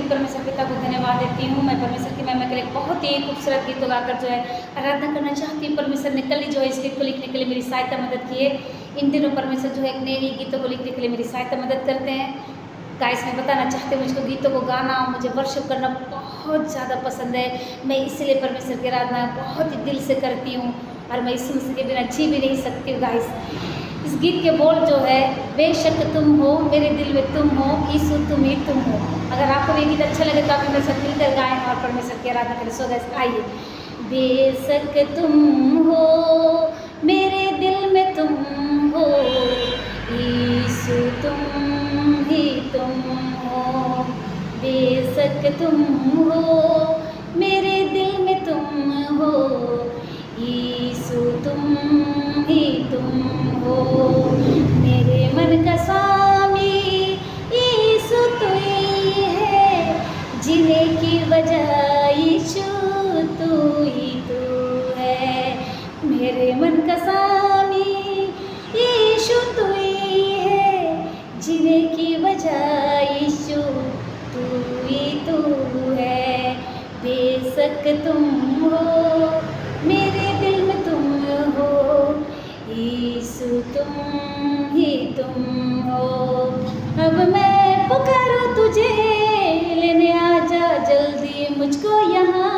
दिन परमेश्वर पिता को धन्यवाद देती हूँ। मैं परमेश्वर की महिमा के लिए बहुत ही खूबसूरत गीतों गाकर जो है आराधना करना चाहती हूँ। परमेश्वर ने कल ही जो है इस गीत को लिखने के लिए मेरी सहायता मदद की है। इन दिनों परमेश्वर जो है नए नए गीतों को लिखने के लिए मेरी सहायता मदद करते हैं। गाइस मैं बताना चाहती हूँ, मुझको गीतों को गाना, मुझे वर्शिप करना बहुत ज़्यादा पसंद है। मैं इसलिए परमेश्वर की आराधना बहुत ही दिल से करती हूँ और मैं यीशु मसीह के बिना जी भी नहीं सकती हूँ। गाइस इस गीत के बोल जो है, बेशक तुम हो मेरे दिल में तुम हो, यीशु तुम ही तुम हो। अगर आपको ये गीत अच्छा लगे तो आप मेरे साथ मिलकर गाएं और परमेश्वर की आराधना करें। सो गाइस आइए। बेशक तुम हो मेरे दिल में तुम हो, यीशु तुम ही तुम हो। बेशक तुम हो मेरे दिल में तुम हो, यीशु तुम ही तुम हो। मेरे मन का स्वामी यीशु तू ही है, जीने की वजह यीशु तू ही तू है। मेरे मन का स्वामी यीशु तू ही है, जीने की वजह यीशु तू ही तू है। बेशक तुम हो मेरे दिल में तुम हो, यीशु तुम ही तुम हो। अब मैं पुकारूं तुझे, लेने आजा जल्दी मुझको यहाँ।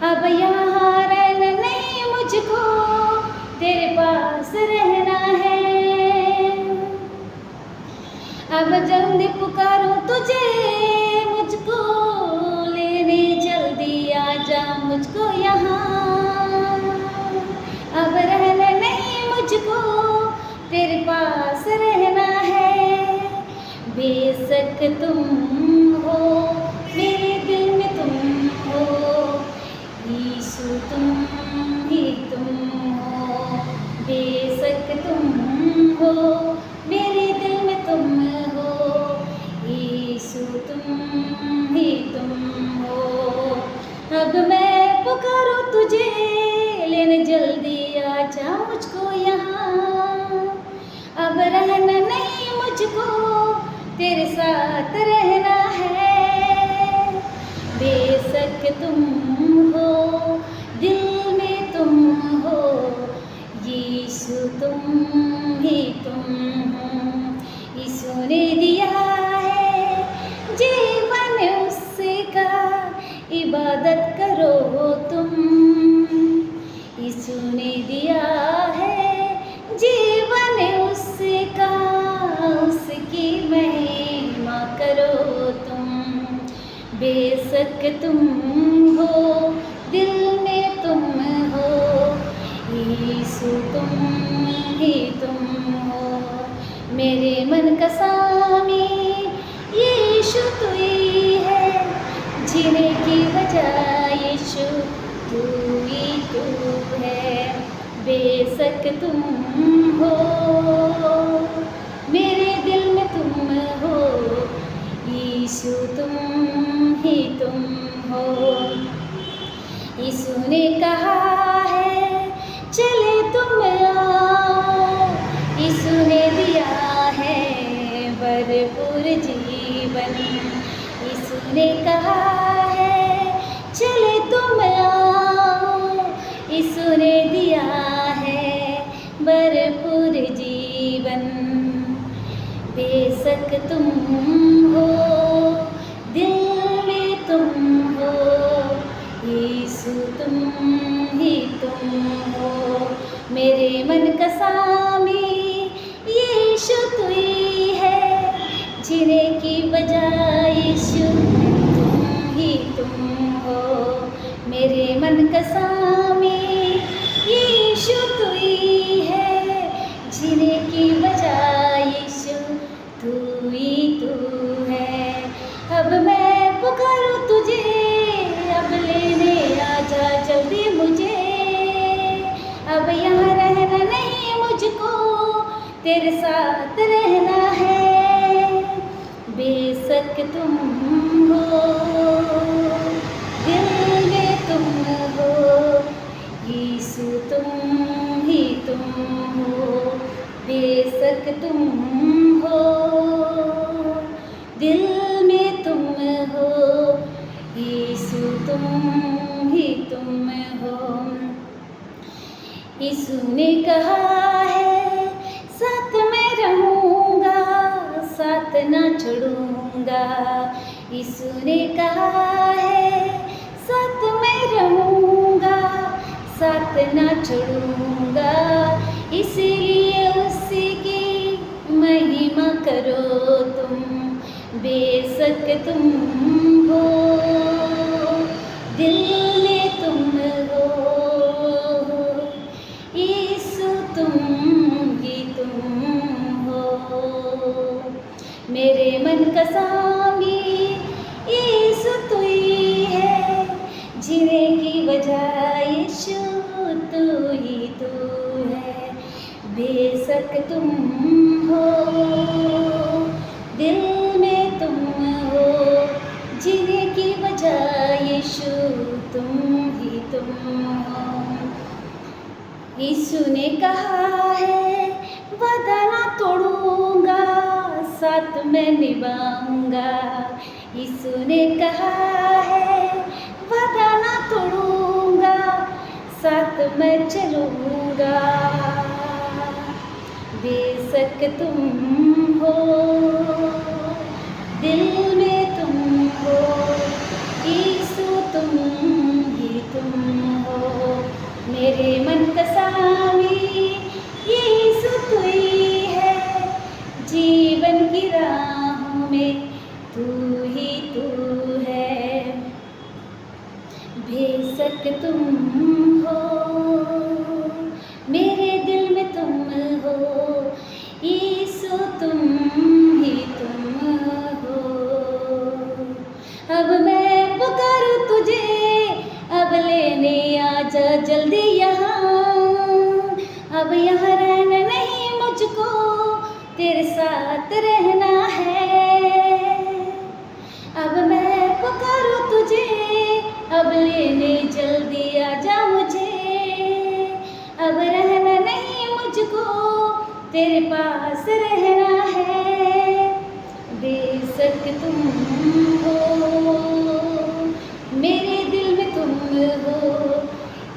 अब यहाँ रहना नहीं मुझको, तेरे पास रहना है। अब जल्दी पुकारूं तुझे, मुझको लेने जल्दी आजा मुझको यहाँ। अब रहना नहीं मुझको, तेरे पास रहना है। बेशक तुम हो मेरे दिल में तुम हो, यीशु तुम ही तुम हो। बेशक तुम हो मेरे दिल में तुम हो, यीशु तुम ही तुम हो। अब मैं पुकारूं तुझे, लेने जल्दी आजा मुझको यहाँ। अब रहना नहीं मुझको, तेरे साथ रहना है। बेशक तुम हो दिल में तुम हो, यीशु तुम ही तुम हो। यीशु ने दिया है जीवन उसका, इबादत करो तुम। यीशु ने दिया है जीवन उसका, उसकी महिमा करो तुम। बेशक तुम हो दिल में तुम हो, यीशु तुम ही तुम हो। मेरे मन का स्वामी यीशु तू ही है, जीने की वजह यीशु तू ही तू है। बेशक तुम हो मेरे दिल में तुम हो, यीशु तुम ही तुम हो। यीशु ने कहा है चले तुम आओ, यीशु ने दिया है भरपूर जीवन। यीशु ने कहा है चले तुम आओ, यीशु ने दिया है भरपूर जीवन। बेशक तुम हो दिल में तुम हो, यीशु तुम ही तुम हो। मेरे मन का स्वामी यीशु तू ही है, जीने की वजह यीशु तुम ही तुम हो। मेरे मन का स्वामी यीशु तू ही है, जीने की वजह यीशु तू ही तू है। अब मैं पुकारूं तुझे, अब लेने आजा जल्दी मुझे। अब यहाँ रहना नहीं मुझको, तेरे साथ रहना है। बेशक तुम हो दिल में तुम हो, यीशु तुम ही तुम हो। बेशक तुम हो दिल में हो, यीशु तुम ही तुम हो। यीशु ने कहा है साथ मैं रहूँगा, साथ ना छोड़ूँगा। यीशु ने कहा है साथ मैं रहूँगा, साथ ना छोड़ूँगा। इसीलिए उसी की महिमा करो तुम, बेशक तुम हो दिल में तुम हो, यीशु तुम ही तुम हो। मेरे मन का स्वामी यीशु तू ही है, जीने की वजह यीशु तू ही तू है। बेशक तुम हो दिल में तुम हो, जीने की वजह यीशु तुम ही तुम हो। यीशु ने कहा है वादा ना तोड़ूंगा, साथ मैं निभाऊंगा। यीशु ने कहा है वादा ना तोड़ूंगा, साथ मैं चलूंगा। बेशक तुम हो दिल में तुम हो, यीशु तुम ही तुम हो। मेरे मन का स्वामी यीशु तू ही है, जीवन की राहों में तू ही तू है। बेशक तुम हो मेरे दिल में तुम हो, यीशु तुम ही तुम हो। अब मैं पुकारूं तुझे, अब लेने आजा जल्दी यहाँ। अब यहाँ रहना नहीं मुझको, तेरे साथ रहना है। अब मैं पुकारूं तुझे, अब लेने जल्दी आजा मुझे। अब रहना नहीं मुझको, तेरे पास रहना है। बेशक तुम हो मेरे दिल में तुम हो,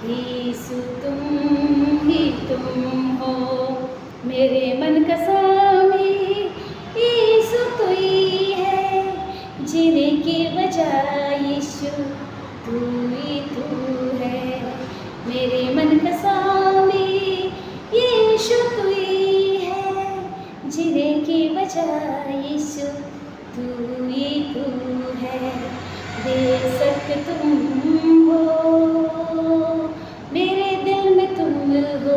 यीशु तुम ही तुम हो। मेरे मन का स्वामी यीशु तू ही है, जीने की वजह यीशु तू ही तू है। मेरे मन का स्वामी यीशु तू ही है, जीने की वजह यीशु तू ही तू है। बेशक तुम हो मेरे दिल में तुम हो,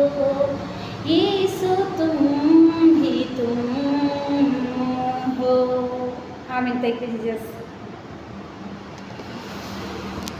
यीशु तुम ही तुम हो। आमीन। Thank you Jesus.